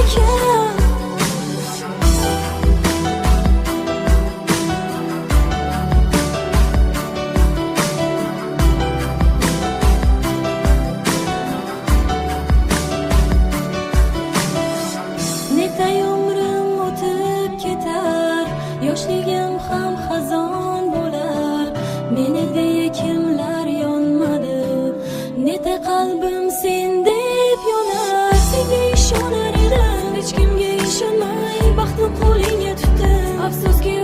ekan. Netay umrim o'tib ketar, yoshligim ham xazon bo'lar. Meni deya kimlar yonmadi, netay qalbim sen deb yonar. Senga ishonar edim, hech kimga ishonmay, baxtni qo'lingga tutdim. Afsuski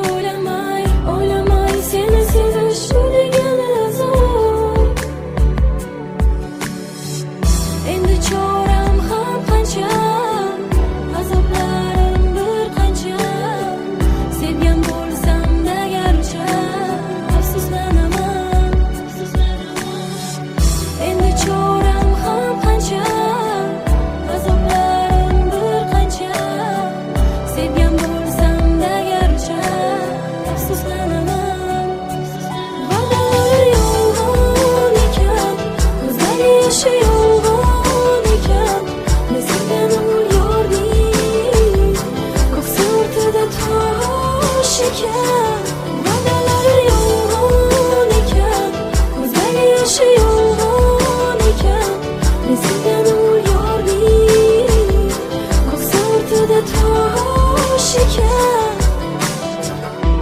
o'ylamay seni sevish shu degani zo'r. Endi choram ham qancha, azoblarim bir qancha. Sevgan bo'lsam-da garchi afsuslanaman. Endi choram ham qancha, azoblarim bir qancha. Sevgan bo'lsam-da garchi afsuslanaman. Va'dalar yolg'on ekan, ko'zdagi yoshi yolg'on ekan. Men sendan yording, ko'ksa o'rtada tosh ekan. Va'dalar yolg'on ekan, ko'zdagi yoshi yolg'on ekan. Men sendan yording, ko'ksa o'rtada tosh ekan.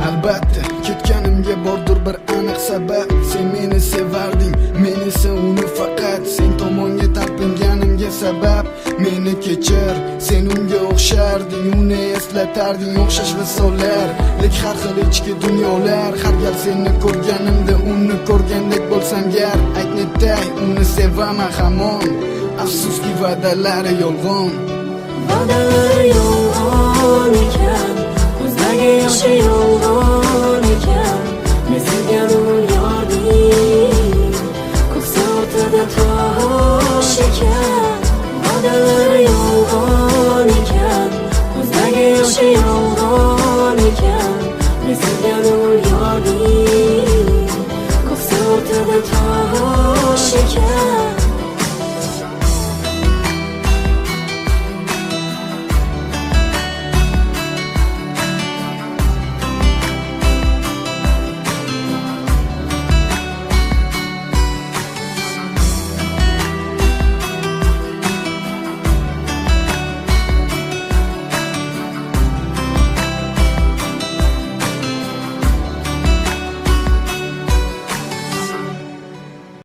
Albatta ketganimga bordir bir aniq sabab. Sen meni sevarding, men esa uni faqat sen tomonga talpinganimga sabab. Meni kechir, sen unga o'xsharding, uni eslatarding o'xshash misollar. Lek har xil ichki dunyolar, har gal seni ko'rganimda uni ko'rgandek bo'lsam gar. Aytnetay uni sevaman hamon, afsuski va'dalari yolg'on. Va'dalar